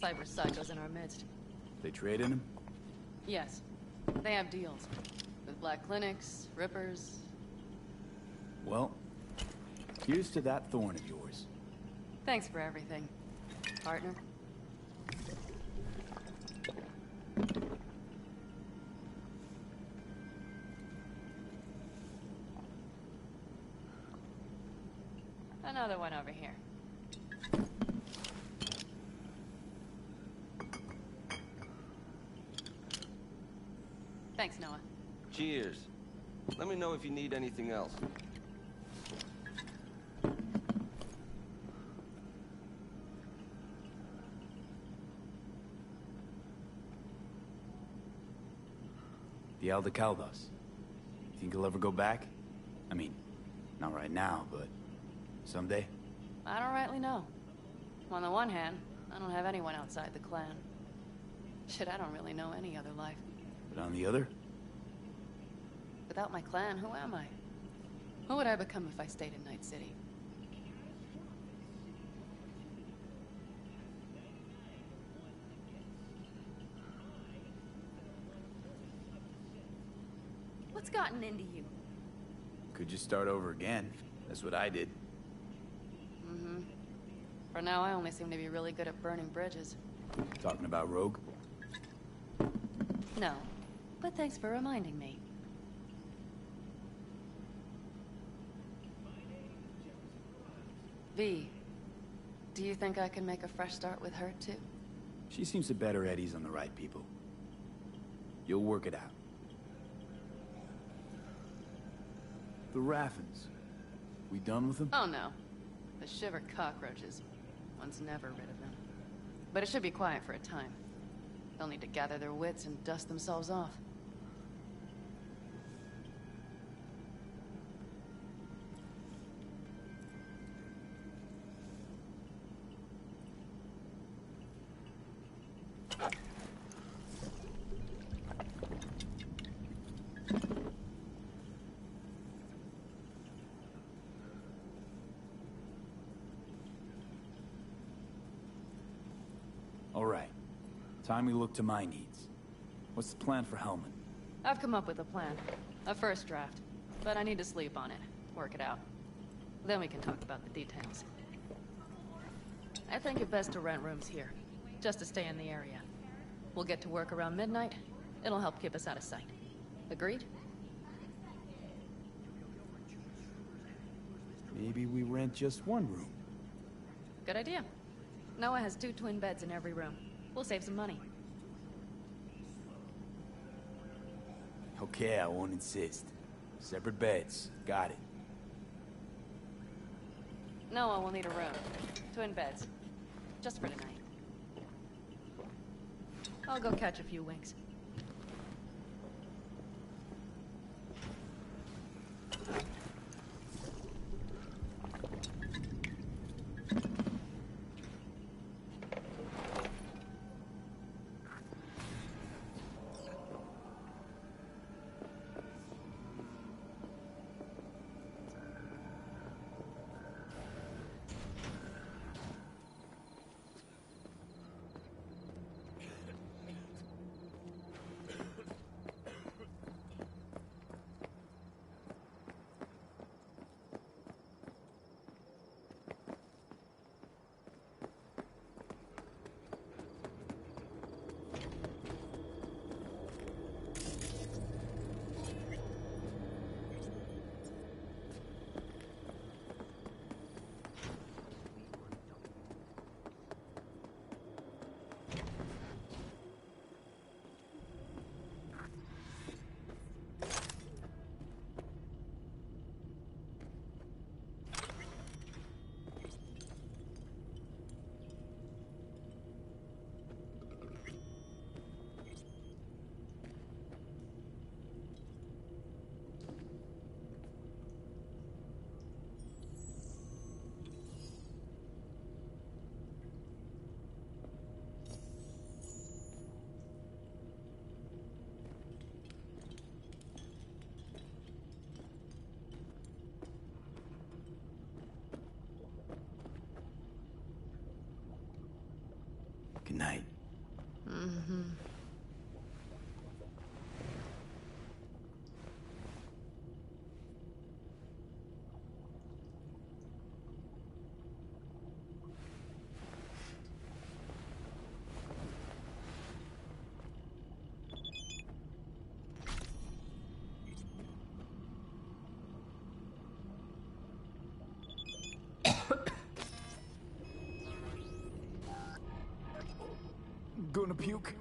Cyber psychos in our midst. They trade in him? Yes. They have deals. With black clinics, rippers. Well, here's to that thorn of yours. Thanks for everything, partner. Another one over here. Thanks, Noah. Cheers. Let me know if you need anything else. The Aldecaldos. Think he'll ever go back? I mean, not right now, but someday? I don't rightly know. On the one hand, I don't have anyone outside the clan. Shit, I don't really know any other life. But on the other? Without my clan, who am I? Who would I become if I stayed in Night City? What's gotten into you? Could just start over again. That's what I did. Mm-hmm. For now, I only seem to be really good at burning bridges. Talking about Rogue? No, but thanks for reminding me. V, do you think I can make a fresh start with her, too? She seems to bet her eddies on the right people. You'll work it out. The Raffens. We done with them? Oh, no. The shiver cockroaches. One's never rid of them. But it should be quiet for a time. They'll need to gather their wits and dust themselves off. All right. Time we look to my needs. What's the plan for Hellman? I've come up with a plan. A first draft. But I need to sleep on it. Work it out. Then we can talk about the details. I think it best to rent rooms here. Just to stay in the area. We'll get to work around midnight. It'll help keep us out of sight. Agreed? Maybe we rent just one room. Good idea. Noah has 2 twin beds in every room. We'll save some money. Okay, I won't insist. Separate beds. Got it. Noah will need a room. Twin beds. Just for tonight. I'll go catch a few winks. Good night. Mm-hmm. Gonna puke?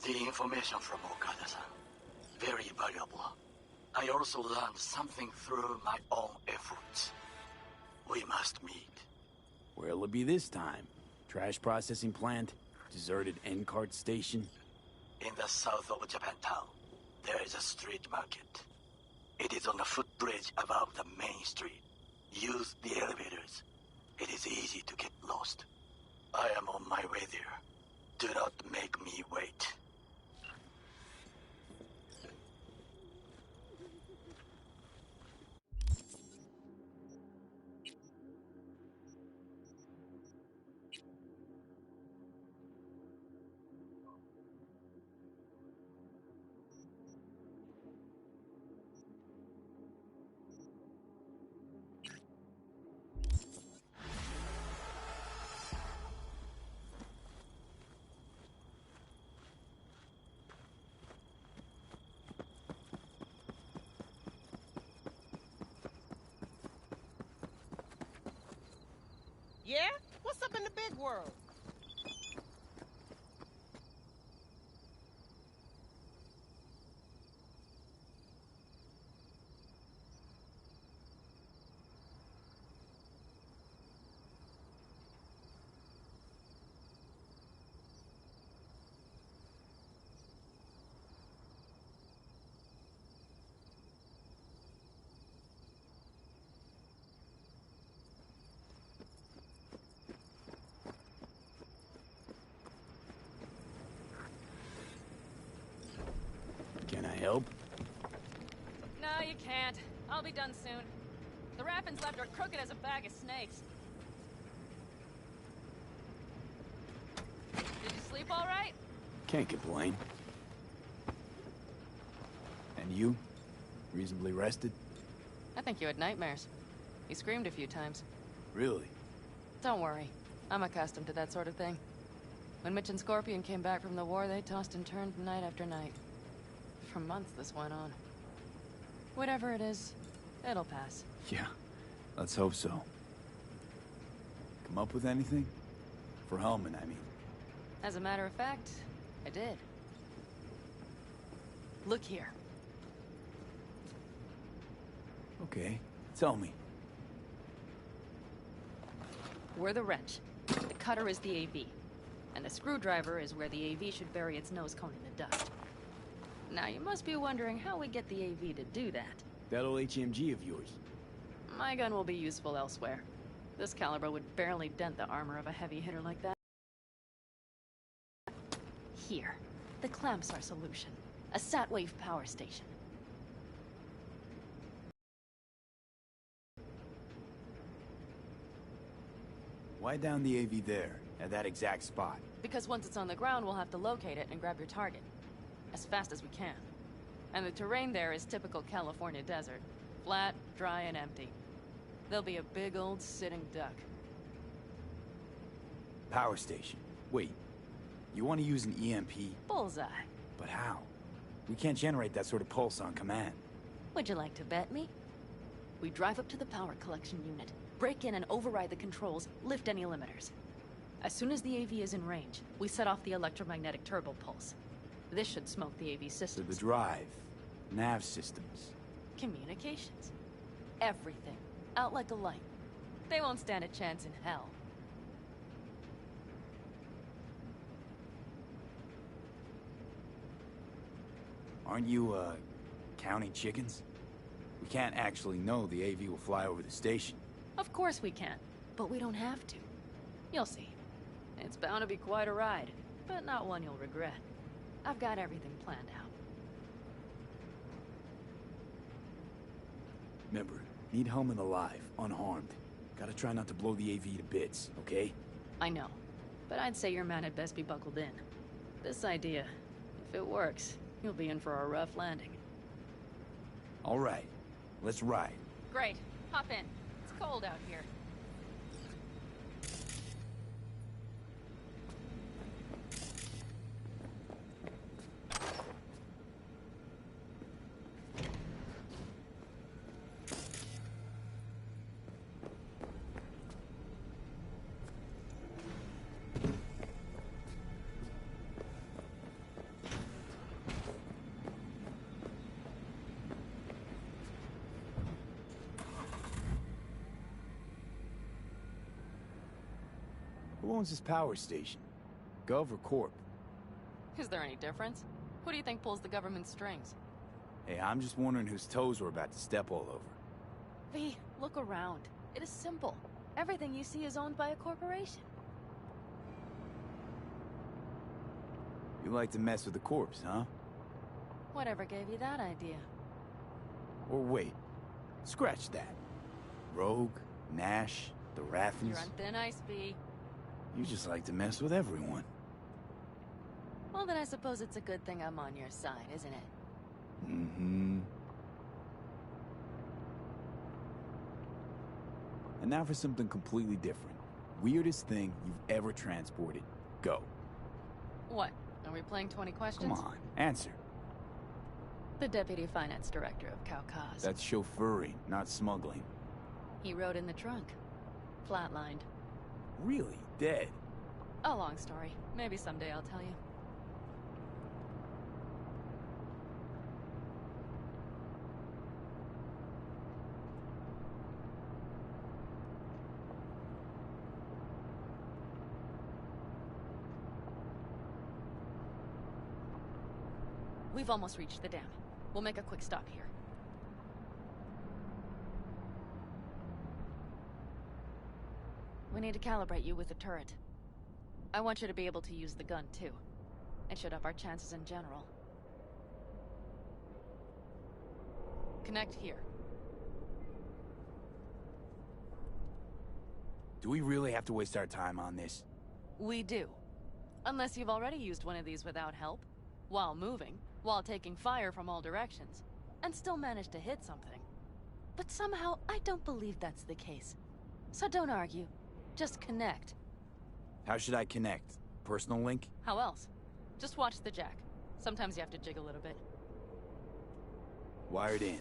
The information from Okada-san, very valuable. I also learned something through my own efforts. We must meet. Where'll it be this time? Trash processing plant? Deserted N-cart station? In the south of Japantown, there is a street market. It is on a footbridge above the main street. Use the elevators. It is easy to get lost. I am on my way there. Do not make me wait. Yeah? What's up in the big world? Can I help? No, you can't. I'll be done soon. The Raffins left are crooked as a bag of snakes. Did you sleep all right? Can't complain. And you? Reasonably rested? I think you had nightmares. You screamed a few times. Really? Don't worry. I'm accustomed to that sort of thing. When Mitch and Scorpion came back from the war, they tossed and turned night after night. For months this went on. Whatever it is, it'll pass. Yeah, let's hope so. Come up with anything? For Hellman, I mean. As a matter of fact, I did. Look here. Okay, tell me. We're the wrench. The cutter is the AV. And the screwdriver is where the AV should bury its nose cone in the dust. Now, you must be wondering how we get the AV to do that. That old HMG of yours. My gun will be useful elsewhere. This caliber would barely dent the armor of a heavy hitter like that. Here. The clamps are solution. A Satwave power station. Why down the AV there, at that exact spot? Because once it's on the ground, we'll have to locate it and grab your target. As fast as we can. And the terrain there is typical California desert. Flat, dry, and empty. There'll be a big old sitting duck. Power station. Wait, you want to use an EMP? Bullseye. But how? We can't generate that sort of pulse on command. Would you like to bet me? We drive up to the power collection unit, break in and override the controls, lift any limiters. As soon as the AV is in range, we set off the electromagnetic turbo pulse. This should smoke the AV So systems. the drive, nav systems. Communications. Everything. Out like a light. They won't stand a chance in hell. Aren't you, counting chickens? We can't actually know the AV will fly over the station. Of course we can, but we don't have to. You'll see. It's bound to be quite a ride, but not one you'll regret. I've got everything planned out. Remember, need Hellman alive, unharmed. Gotta try not to blow the AV to bits, okay? I know, but I'd say your man had best be buckled in. This idea, if it works, you'll be in for a rough landing. All right, let's ride. Great. Hop in. It's cold out here. Who owns this power station? Gov or Corp? Is there any difference? Who do you think pulls the government's strings? Hey, I'm just wondering whose toes we're about to step all over. V, look around. It is simple. Everything you see is owned by a corporation. You like to mess with the corpse, huh? Whatever gave you that idea? Or wait, scratch that. Rogue, Nash, the Raffins. You're on thin ice, V. You just like to mess with everyone. Well, then I suppose it's a good thing I'm on your side, isn't it? Mm-hmm. And now for something completely different. Weirdest thing you've ever transported. Go. What? Are we playing 20 questions? Come on, answer. The Deputy Finance Director of Kaukaz. That's chauffeuring, not smuggling. He rode in the trunk. Flatlined. Really? Dead? A long story. Maybe someday I'll tell you. We've almost reached the dam. We'll make a quick stop here. We need to calibrate you with the turret. I want you to be able to use the gun, too. It should up our chances in general. Connect here. Do we really have to waste our time on this? We do. Unless you've already used one of these without help, while moving, while taking fire from all directions, and still managed to hit something. But somehow, I don't believe that's the case. So don't argue. Just connect. How should I connect? Personal link? How else? Just watch the jack. Sometimes you have to jig a little bit. Wired in.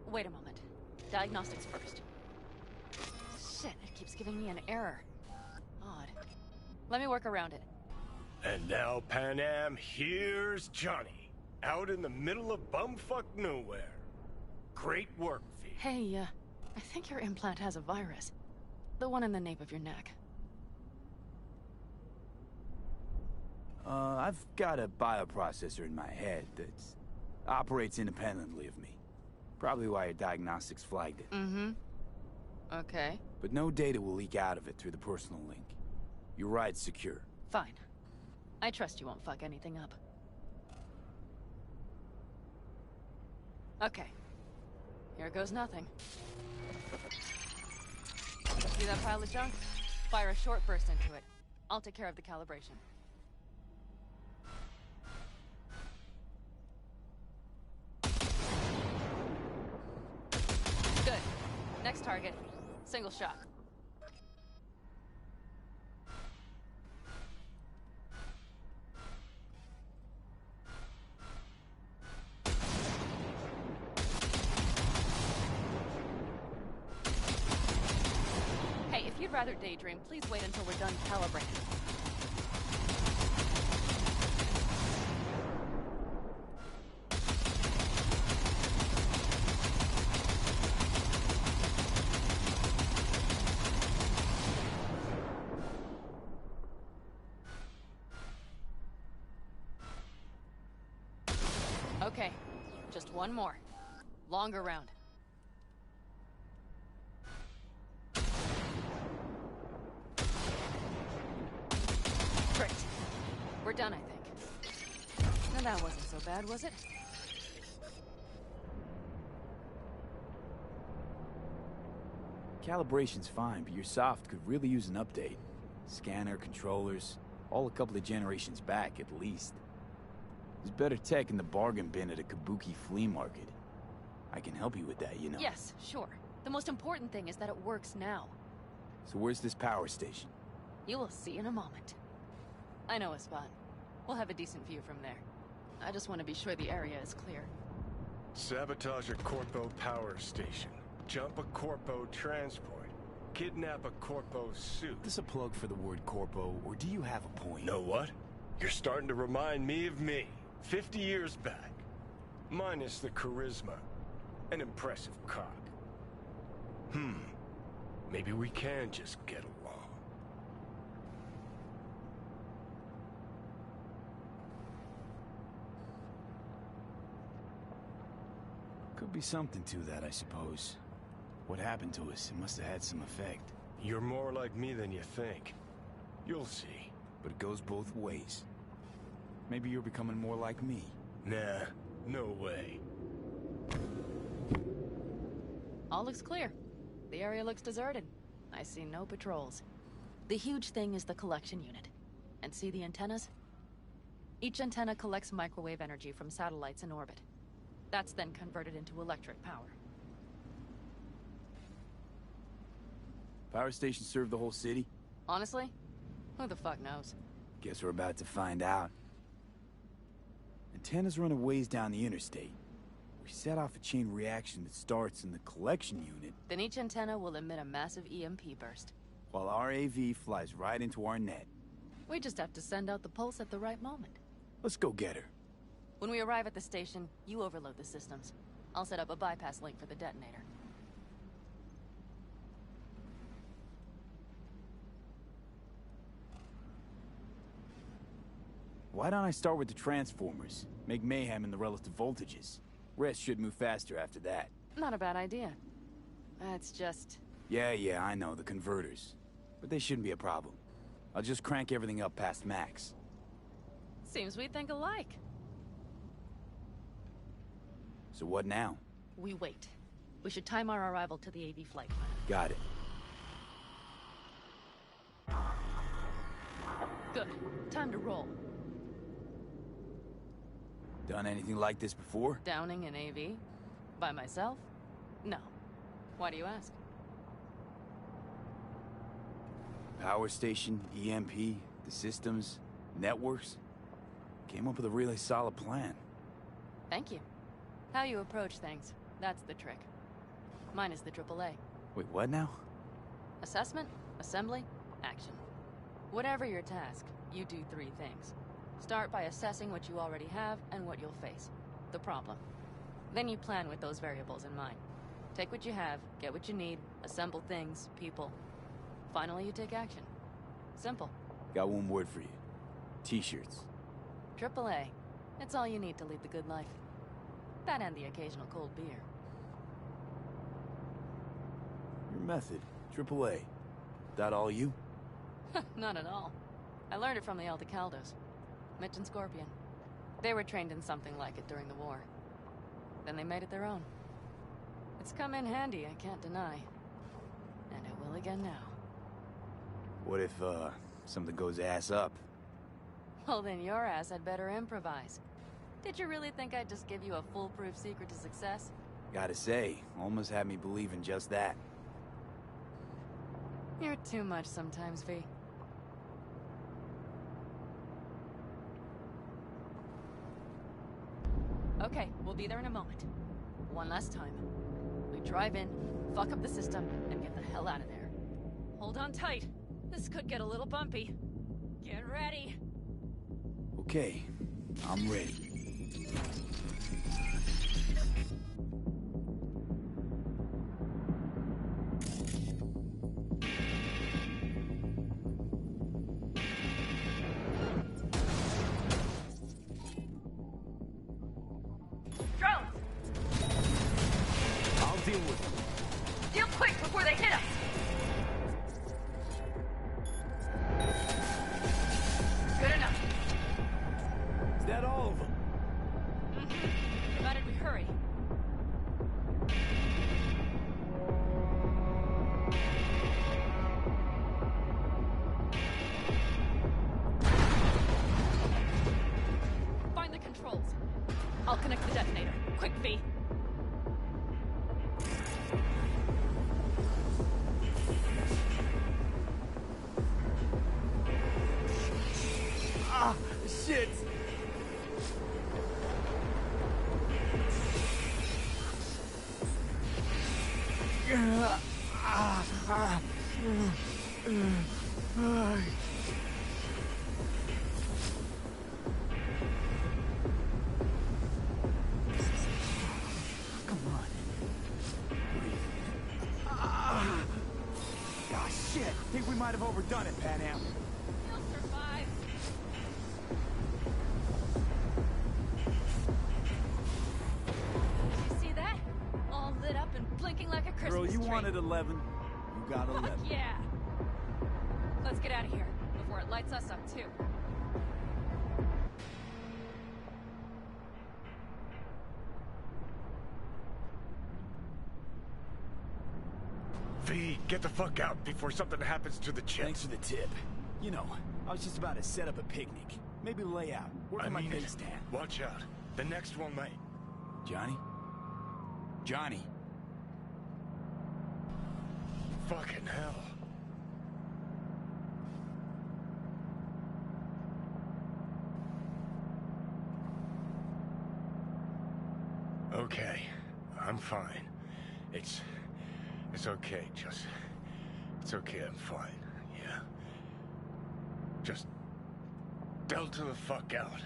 Wait a moment. Diagnostics first. Shit, it keeps giving me an error. Odd. Let me work around it. And now, Panam, here's Johnny. Out in the middle of bumfuck nowhere. Great work, V. Hey, I think your implant has a virus. The one in the nape of your neck. I've got a bioprocessor in my head that operates independently of me. Probably why your diagnostics flagged it. Mm-hmm. Okay. But no data will leak out of it through the personal link. Your ride's secure. Fine. I trust you won't fuck anything up. Okay. Here goes nothing. See that pile of junk? Fire a short burst into it. I'll take care of the calibration. Good. Next target. Single shot. Hey, if you'd rather daydream, please wait until we're done calibrating. Okay, just one more. Longer round. Great. We're done, I think. Now that wasn't so bad, was it? Calibration's fine, but your soft could really use an update. Scanner, controllers, all a couple of generations back at least. There's better tech in the bargain bin at a Kabuki flea market. I can help you with that, you know. Yes, sure. The most important thing is that it works now. So where's this power station? You will see in a moment. I know a spot. We'll have a decent view from there. I just want to be sure the area is clear. Sabotage a Corpo power station. Jump a Corpo transport. Kidnap a Corpo suit. Is this a plug for the word corpo, or do you have a point? Know what? You're starting to remind me of me. 50 years back. Minus the charisma. An impressive cock. Maybe we can just get along. Could be something to that, I suppose. What happened to us? It must have had some effect. You're more like me than you think. You'll see. But it goes both ways. Maybe you're becoming more like me. Nah, no way. All looks clear. The area looks deserted. I see no patrols. The huge thing is the collection unit. And see the antennas? Each antenna collects microwave energy from satellites in orbit. That's then converted into electric power. Power stations serve the whole city? Honestly? Who the fuck knows? Guess we're about to find out. Antennas run a ways down the interstate. We set off a chain reaction that starts in the collection unit. Then each antenna will emit a massive EMP burst. while our AV flies right into our net. We just have to send out the pulse at the right moment. Let's go get her. When we arrive at the station, you overload the systems. I'll set up a bypass link for the detonator. Why don't I start with the transformers? Make mayhem in the relative voltages. Rest should move faster after that. Not a bad idea. That's just... Yeah, I know, the converters. But they shouldn't be a problem. I'll just crank everything up past max. Seems we think alike. So what now? We wait. We should time our arrival to the AV flight plan. Got it. Good. Time to roll. Done anything like this before? Downing an AV? By myself? No. Why do you ask? Power station, EMP, the systems, networks. Came up with a really solid plan. Thank you. How you approach things, that's the trick. Mine is the AAA. Wait, what now? Assessment, assembly, action. Whatever your task, you do 3 things. Start by assessing what you already have and what you'll face. The problem. Then you plan with those variables in mind. Take what you have, get what you need, assemble things, people. Finally, you take action. Simple. Got one word for you. T-shirts. AAA. It's all you need to lead the good life. That and the occasional cold beer. Your method. AAA. That all you? Not at all. I learned it from the Aldecaldos. Mitch and Scorpion. They were trained in something like it during the war. Then they made it their own. It's come in handy, I can't deny. And it will again now. What if, something goes ass up? Well, then your ass had better improvise. Did you really think I'd just give you a foolproof secret to success? Gotta say, almost had me believe in just that. You're too much sometimes, V. Okay, we'll be there in a moment. One last time. We drive in, fuck up the system, and get the hell out of there. Hold on tight. This could get a little bumpy. Get ready. Okay, I'm ready. Drones! I'll deal with them. Deal quick before they hit us! Good enough. Is that all of them? Provided we hurry. Find the controls. I'll connect the detonator. Quick, V. Ah, shit! Come on. Breathe. Ah, shit! Think we might have overdone it, Panam. He'll survive. Did you see that? All lit up and blinking like a Christmas Girl, you tree. wanted 11. You got 11. Fuck yeah! Let's get out of here before it lights us up too. V, get the fuck out before something happens to the chips. Thanks for the tip. You know, I was just about to set up a picnic. Maybe lay out. Work on my mean base it. stand. Watch out. The next one might. Johnny? Johnny? Fucking hell. Okay, I'm fine. It's okay, It's okay, I'm fine. Yeah. Just dealt to the fuck out.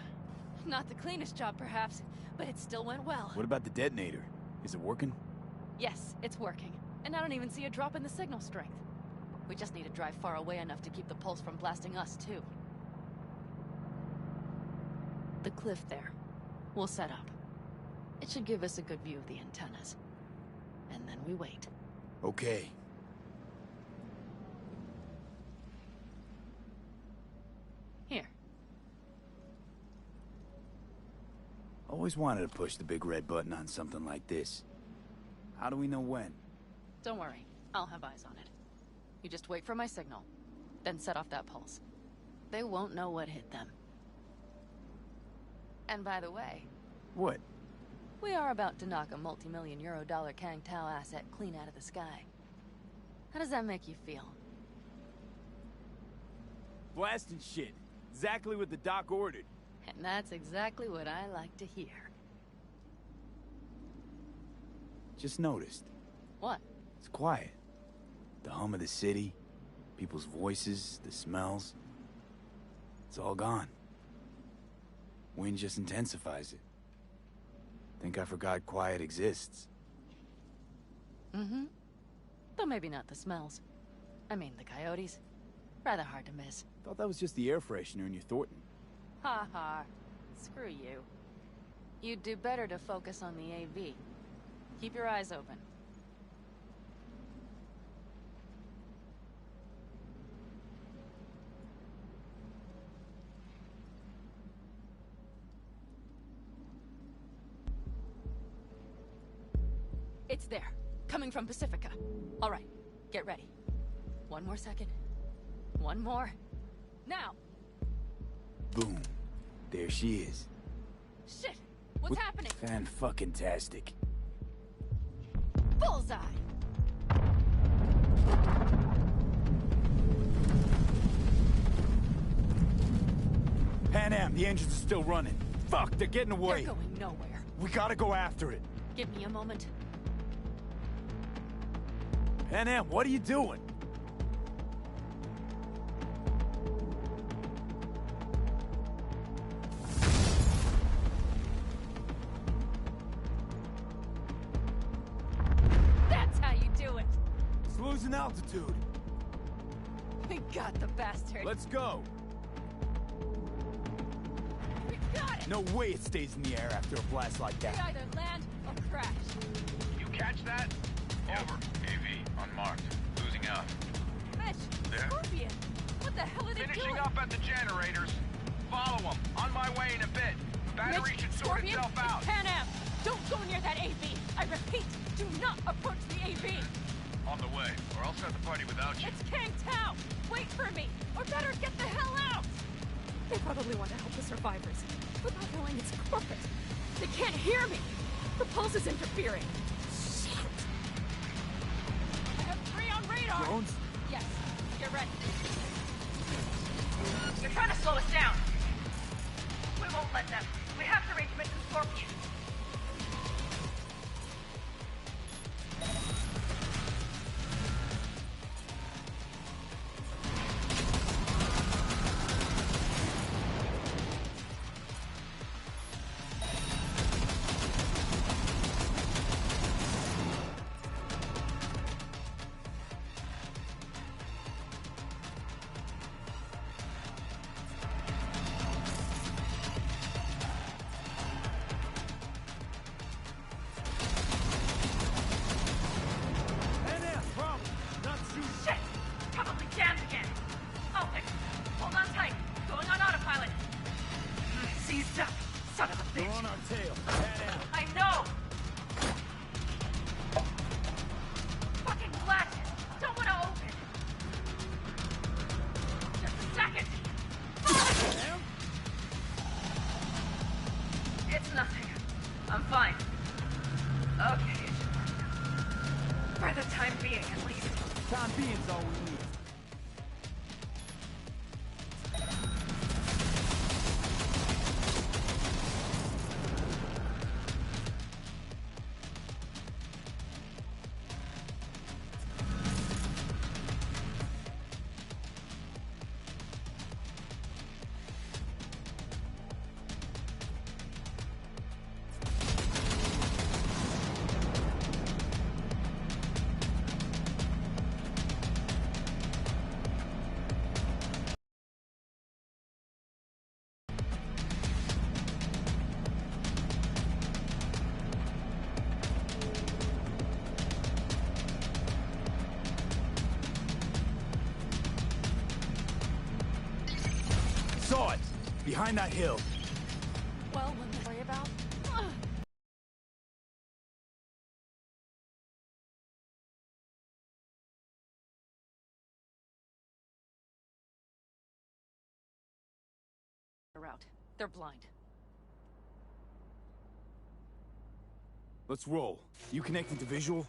Not the cleanest job, perhaps, but it still went well. What about the detonator? Is it working? Yes, it's working. And I don't even see a drop in the signal strength. We just need to drive far away enough to keep the pulse from blasting us, too. The cliff there. We'll set up. It should give us a good view of the antennas. And then we wait. Okay. Here. Always wanted to push the big red button on something like this. How do we know when? Don't worry. I'll have eyes on it. You just wait for my signal. Then set off that pulse. They won't know what hit them. And by the way... What? We are about to knock a multi-million-euro-dollar Kang Tao asset clean out of the sky. How does that make you feel? Blasting shit. Exactly what the doc ordered. And that's exactly what I like to hear. Just noticed. What? It's quiet. The hum of the city, people's voices, the smells. It's all gone. Wind just intensifies it. Think I forgot quiet exists. Mm-hmm. Though maybe not the smells. I mean, the coyotes. Rather hard to miss. Thought that was just the air freshener in your Thornton. Ha ha. Screw you. You'd do better to focus on the AV. Keep your eyes open. It's there. Coming from Pacifica. All right. Get ready. One more second. One more. Now! Boom. There she is. Shit! What's happening? Fan-fucking-tastic. Bullseye! Pan Am, the engines are still running. Fuck, they're getting away. They're going nowhere. We gotta go after it. Give me a moment. Pan Am, what are you doing? That's how you do it! It's losing altitude. We got the bastard. Let's go. We got it! No way it stays in the air after a blast like We that. either land or crash. You catch that? Over. AV, unmarked. Losing out. Mitch, There? Scorpion! What the hell are they Finishing doing? up at the generators. Follow them. On my way in a bit. Battery Mitch, should sort Scorpion, itself out. it's Pan Am! Don't go near that AV! I repeat, do not approach the AV! On the way, or I'll start the party without you. It's Kang Tao! Wait for me! Or better, get the hell out! They probably want to help the survivors, without knowing it's corporate. They can't hear me! The pulse is interfering. Shit! I have 3 on radar! Drones? Yes, get ready. They're trying to slow us down. We won't let them. We have to reach Mission Scorpion. Pan Am, problem. Not shooting. Shit! Probably jammed again. Open. Hold on tight. Going on autopilot. Seized up. Son of a They're bitch. on our tail. Pan Am. I know! Fucking latches! Don't want to open! Just a second! Pan Am? It's nothing. I'm fine. Okay, it should work. For the time being, at least. Time being's all we need. saw it! Behind that hill. Well, let me worry about. Route. They're blind. Let's roll. You connecting to visual?